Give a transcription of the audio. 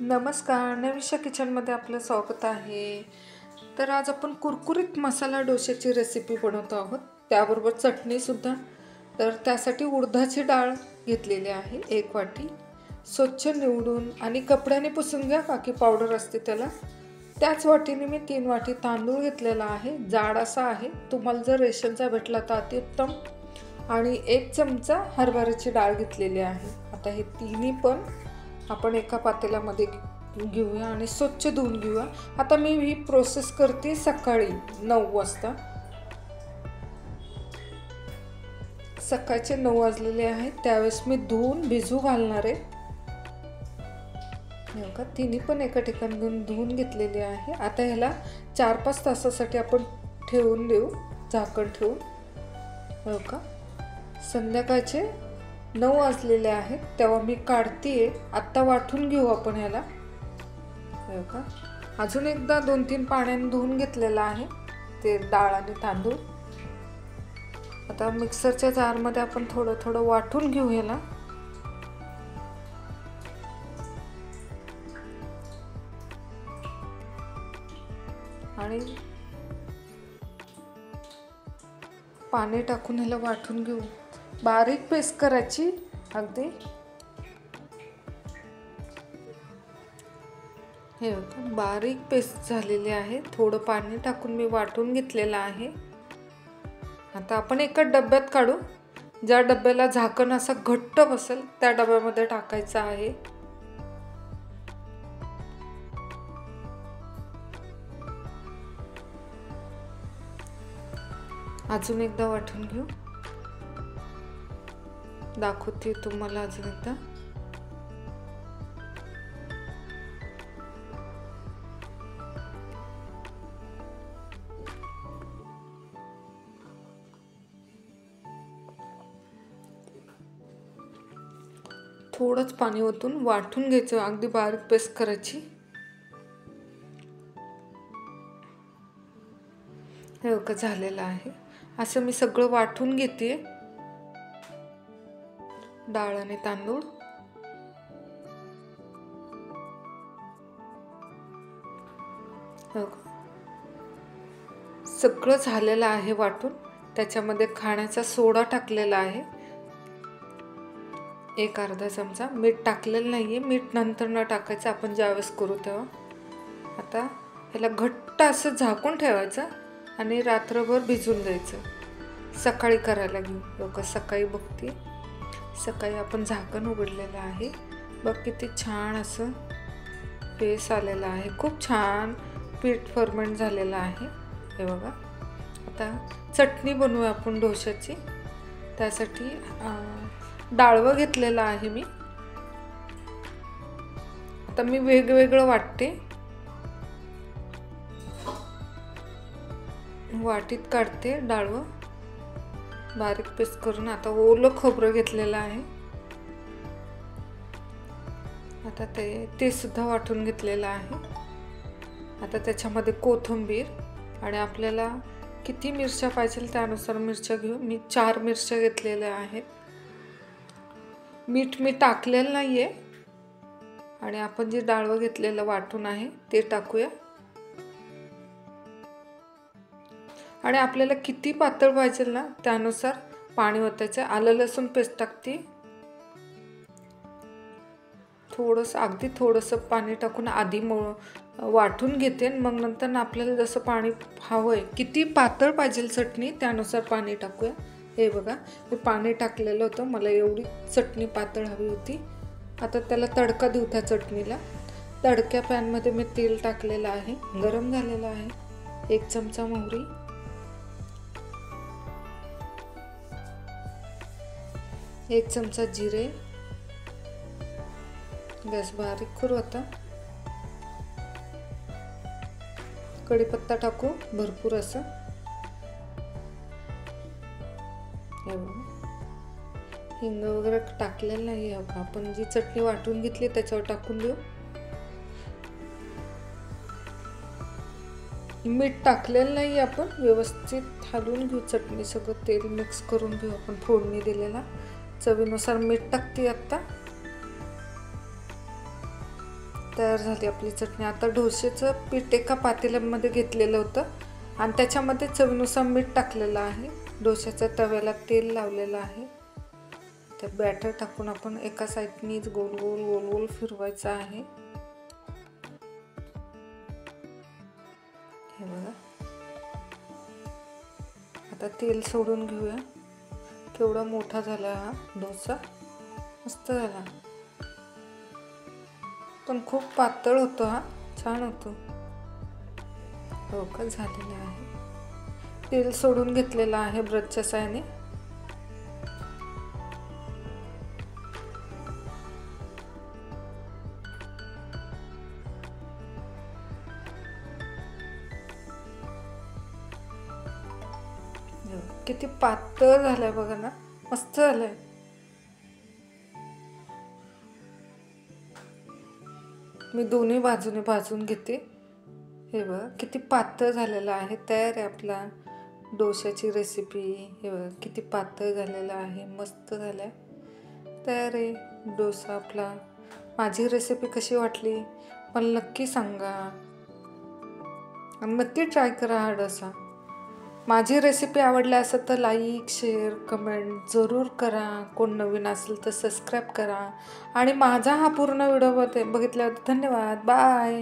नमस्कार, नविशा किचनमध्ये आपलं स्वागत आहे। तर आज आपण कुरकुरीत मसाला डोशाची रेसिपी बनवतो आहोत, त्याबरोबर चटणीसुद्धा। तर त्यासाठी उडदाची डाळ घेतलेली आहे 1 वाटी, स्वच्छ निवडून आणि कपड्याने पुसून घ्या, बाकी पावडर असते त्याला। त्याच वाटीने मी 3 वाटी तांदूळ घेतलेला आहे, जाड असा आहे, तुम्हाला जर रेशनचा भेटला तर अतिउत्तम। आणि 1 चमचा हरभऱ्याची डाळ घेतलेली आहे। आता हे तिन्ही पण आपण एका पातेल्यामध्ये घेऊया आणि स्वच्छ धुवून घेऊया। आता मी ही प्रोसेस करते सकाळी 9 वाजता। सकाळचे 9 वाजलेले आहेत, त्यावेळेस मी धुवून भिजू घालणार आहे। हे बघा, तिन्ही पण एका ठिकाणी धुवून घेतलेली आहे। आता ह्याला 4-5 तासासाठी आपण ठेवून देऊ, झाकण ठेवून। हे बघा, संध्याकाळचे 9 वाजलेले आहेत, तेव्हा मी काढते। आता वाटून घेऊ आपण ह्याला। हे बघा, अजून एकदा 2-3 पाण्याने धुवून घेतलेला आहे ते डाळ आणि तांदूळ। आता मिक्सरच्या जारमध्ये आपण थोडं थोडं वाटून घेऊ ह्याला। आणि पाणी टाकून ह्याला वाटून घेऊ, बारीक पेस्ट करायची अगदी। हे बघा, बारीक पेस्ट झालेली आहे। थोडं पाणी टाकून मी वाटून घेतलेलं आहे। आता आपण एका डब्यात काढू, ज्या डब्याला झाकण असं घट्ट बसेल त्या डब्यामध्ये टाकायचं आहे। अजून एकदा वाटून घेऊ, दाखवते तुम्हाला अजून एकदा। थोडंच पाणी ओतून वाटून घ्यायचं, अगदी बारीक पेस्ट करायची। हे बघा, झालेलं आहे। असं मी सगळं वाटून घेते, डाळ आणि तांदूळ। हो, सगळं झालेलं आहे वाटून। त्याच्यामध्ये खाण्याचा सोडा टाकलेला आहे, 1 अर्धा चमचा। मीठ टाकलेलं नाहीये, मीठ नंतर न टाकायचं, आपण ज्यावेळेस करू तेव्हा। आता ह्याला घट्ट असं झाकून ठेवायचं आणि रात्रभर भिजून द्यायचं। सकाळी करायला घेऊ। लोक सकाळी बघते, सकाळी आपण झाकण उघडलेलं आहे, बघ किती छान असं पेस्ट आलेलं आहे, खूप छान पीठ फर्मेंट झालेलं आहे। हे बघा, आता चटणी बनवूया आपण डोशाची। त्यासाठी डाळवं घेतलेलं आहे मी। आता मी वेगवेगळं वाटते, वाटीत काढते डाळवं बारीक पेस्ट करून। आता ओलं खोबरं घेतलेलं आहे, आता ते सुद्धा वाटून घेतलेलं आहे। आता त्याच्यामध्ये कोथिंबीर आणि आपल्याला किती मिरच्या पाहिजे त्यानुसार मिरच्या घेऊ। मी 4 मिरच्या घेतलेल्या आहेत। मीठ मी टाकलेलं नाहीये आणि आपण जे डाळवं घेतलेलं वाटून आहे ते टाकूया। आणि आपल्याला किती पातळ पाहिजे ना त्यानुसार पाणी ओतायचं। आलं लसूण पेस्ट टाकते, थोडंसं, अगदी थोडंसं पाणी टाकून आधी वाटून घेते, मग नंतर आपल्याला जसं पाणी हवंय, किती पातळ पाहिजे चटणी त्यानुसार पाणी टाकूया। हे बघा, मी पाणी टाकलेलं होतं, मला एवढी चटणी पातळ हवी होती। आता त्याला तडका देऊ त्या चटणीला। तडक्या पॅनमध्ये मी तेल टाकलेलं आहे, गरम झालेलं आहे। 1 चमचा मोहरी, 1 चमचा जिरे, गॅस बारीक करू। आता कढीपत्ता टाकू भरपूर असं। हिंग वगैरे टाकलेलं नाही आहे, आपण जी चटणी वाटून घेतली त्याच्यावर टाकून देऊ। मीठ टाकलेलं नाही, आपण व्यवस्थित हलवून घेऊ चटणी, सगळं तेल मिक्स करून घेऊ। आपण फोडणी दिलेला, चवीनुसार मीठ टाकते आता। तयार झाली आपली चटणी. आता डोश्याचं पीठ एका पातेल्यामध्ये घेतलेलं होतं आणि त्याच्यामध्ये चवीनुसार मीठ टाकलेलं आहे. डोश्याच्या तव्याला तेल लावलेलं आहे. ते बॅटर टाकून आपण एका साईडनीच गोल गोल गोल गोल फिरवायचं आहे. हे बघा, आता तेल सोडून घेऊया. केवढा मोठा झाला हा डोसा, मस्त झाला. पण खूप पातळ होतो हा, छान होतो. हो का, झालेला आहे. तेल सोडून घेतलेलं आहे ब्रशच्या साहाय्याने. किती पातळ झालंय बघा ना, मस्त झालंय. मी दोन्ही बाजूने भाजून घेते. हे बघा किती पातळ झालेला आहे. तयार आहे आपला डोश्याची रेसिपी. हे बघा किती पातळ झालेला आहे, मस्त झालाय. तयार आहे डोसा आपला. माझी रेसिपी कशी वाटली मला नक्की सांगा आणि नक्की ट्राय करा हा डोसा. माझी रेसिपी आवडली असेल तर लाईक, शेअर, कमेंट जरूर करा. कोण नवीन असेल तर सबस्क्राईब करा आणि माझा हा पूर्ण व्हिडिओ बघितल्यावर धन्यवाद. बाय.